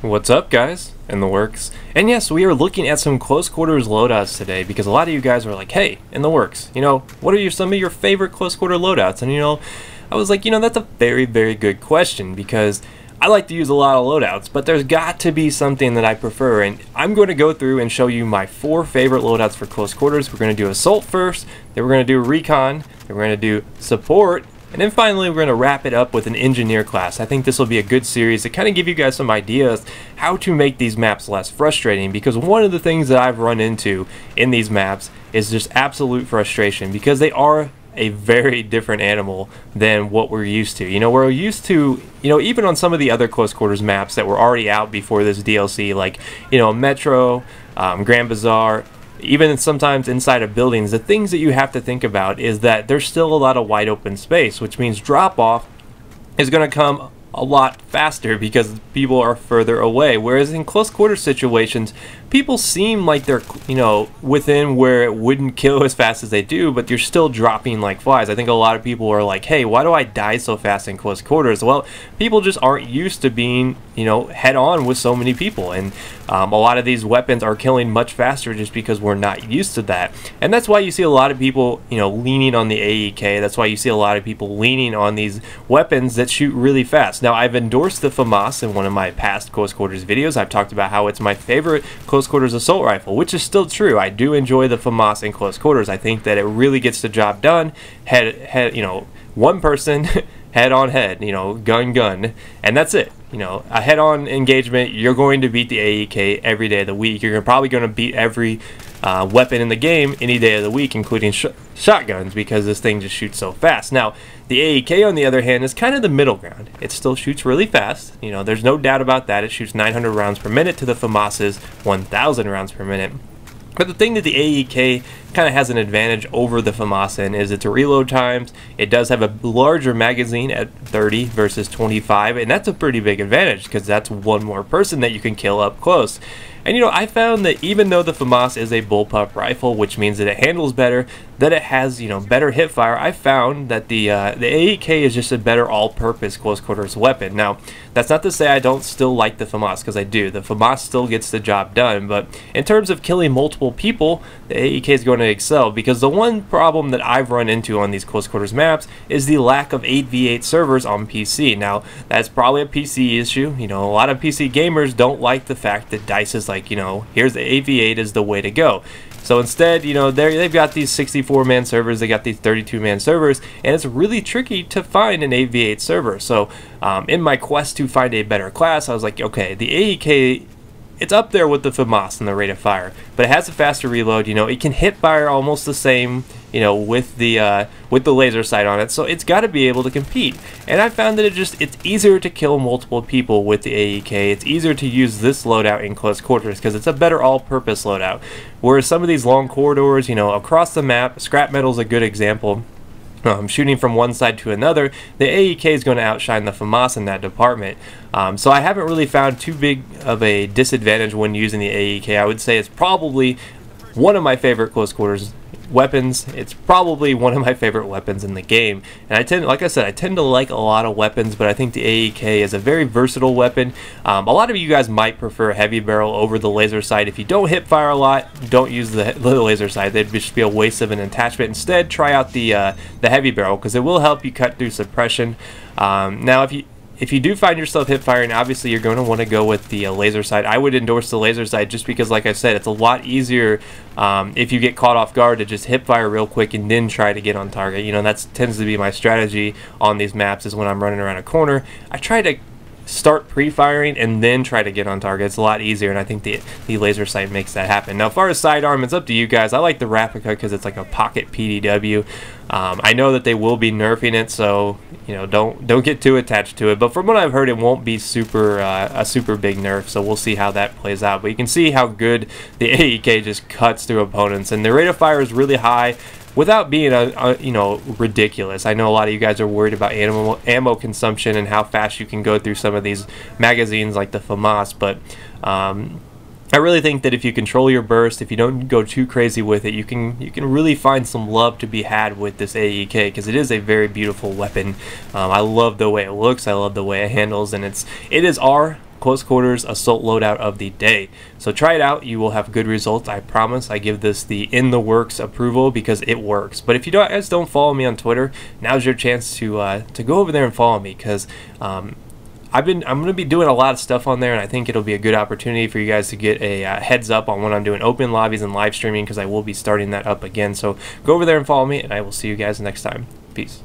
What's up, guys? In the works. And yes, we are looking at some close quarters loadouts today because a lot of you guys were like, hey, in the works, what are some of your favorite close quarter loadouts? And I was like, that's a very, very good question because I like to use a lot of loadouts, but there's got to be something that I prefer, and I'm going to go through and show you my 4 favorite loadouts for close quarters. We're going to do assault first, then we're going to do recon, then we're going to do support, and then finally we're going to wrap it up with an engineer class. I think this will be a good series to kind of give you guys some ideas how to make these maps less frustrating, because one of the things that I've run into in these maps is just absolute frustration because they are a very different animal than what we're used to. We're used to, even on some of the other close quarters maps that were already out before this DLC, like, Metro, Grand Bazaar, even sometimes inside of buildings, the things that you have to think about is that there's still a lot of wide open space, which means drop off is going to come a lot faster because people are further away. Whereas in close quarter situations, people seem like they're, within where it wouldn't kill as fast as they do, but you're still dropping like flies. I think a lot of people are like, hey, why do I die so fast in close quarters? Well, people just aren't used to being, head on with so many people. And a lot of these weapons are killing much faster just because we're not used to that. And that's why you see a lot of people, leaning on the AEK. That's why you see a lot of people leaning on these weapons that shoot really fast. Now, I've endorsed the FAMAS in one of my past close quarters videos. I've talked about how it's my favorite close quarters assault rifle, which is still true. I do enjoy the FAMAS in close quarters. I think that it really gets the job done. One person, head on head, gun, and that's it. A head-on engagement, you're going to beat the AEK every day of the week. You're probably going to beat every weapon in the game any day of the week, including shotguns, because this thing just shoots so fast. Now, the AEK, on the other hand, is kind of the middle ground. It still shoots really fast. There's no doubt about that. It shoots 900 rounds per minute to the FAMAS's 1,000 rounds per minute. But the thing that the AEK kind of has an advantage over the FAMAS in is its reload times. It does have a larger magazine at 30 versus 25, and that's a pretty big advantage because that's one more person that you can kill up close. And I found that even though the FAMAS is a bullpup rifle, which means that it handles better, that it has better hip fire, I found that the AEK is just a better all-purpose close quarters weapon. Now, that's not to say I don't still like the FAMAS, because I do. The FAMAS still gets the job done, but in terms of killing multiple people, the AEK is going to excel, because the one problem that I've run into on these close quarters maps is the lack of 8v8 servers on PC. Now, that's probably a PC issue. A lot of PC gamers don't like the fact that DICE is like, here's the 8v8 is the way to go. So instead, they've got these 64-man servers, they got these 32-man servers, and it's really tricky to find an 8v8 server. So in my quest to find a better class, I was like, okay, the AEK, it's up there with the FAMAS in the rate of fire, but it has a faster reload. It can hit fire almost the same, with the laser sight on it, so it's got to be able to compete. And I found that it's easier to kill multiple people with the AEK. It's easier to use this loadout in close quarters because it's a better all-purpose loadout. Whereas some of these long corridors, across the map, scrap metal is a good example. Shooting from one side to another, the AEK is going to outshine the FAMAS in that department. So I haven't really found too big of a disadvantage when using the AEK. I would say it's probably one of my favorite close quarters weapons. It's probably one of my favorite weapons in the game, and like I said, I tend to like a lot of weapons, but I think the AEK is a very versatile weapon. A lot of you guys might prefer heavy barrel over the laser sight. If you don't hit fire a lot, don't use the laser sight. That'd just be a waste of an attachment. Instead, try out the heavy barrel, because it will help you cut through suppression. Now, if you do find yourself hip firing, obviously you're going to want to go with the laser sight. I would endorse the laser sight just because, like I said, it's a lot easier if you get caught off guard to just hip fire real quick and then try to get on target. That tends to be my strategy on these maps, is when I'm running around a corner, I try to start pre-firing and then try to get on target. It's a lot easier, and I think the laser sight makes that happen. Now, as far as sidearm, it's up to you guys. I like the Replica because it's like a pocket PDW. I know that they will be nerfing it, so don't get too attached to it. But from what I've heard, it won't be a super big nerf. So we'll see how that plays out. But you can see how good the AEK just cuts through opponents, and the rate of fire is really high, without being ridiculous. I know a lot of you guys are worried about ammo consumption and how fast you can go through some of these magazines like the FAMAS, but I really think that if you control your burst, if you don't go too crazy with it, you can really find some love to be had with this AEK, because it is a very beautiful weapon. I love the way it looks, I love the way it handles, and it is our close quarters assault loadout of the day. So try it out. You will have good results. I promise. I give this the in the works approval because it works. But if you guys don't follow me on Twitter, now's your chance to go over there and follow me, because I'm going to be doing a lot of stuff on there, and I think it'll be a good opportunity for you guys to get a heads up on when I'm doing open lobbies and live streaming, because I will be starting that up again. So go over there and follow me, and I will see you guys next time. Peace.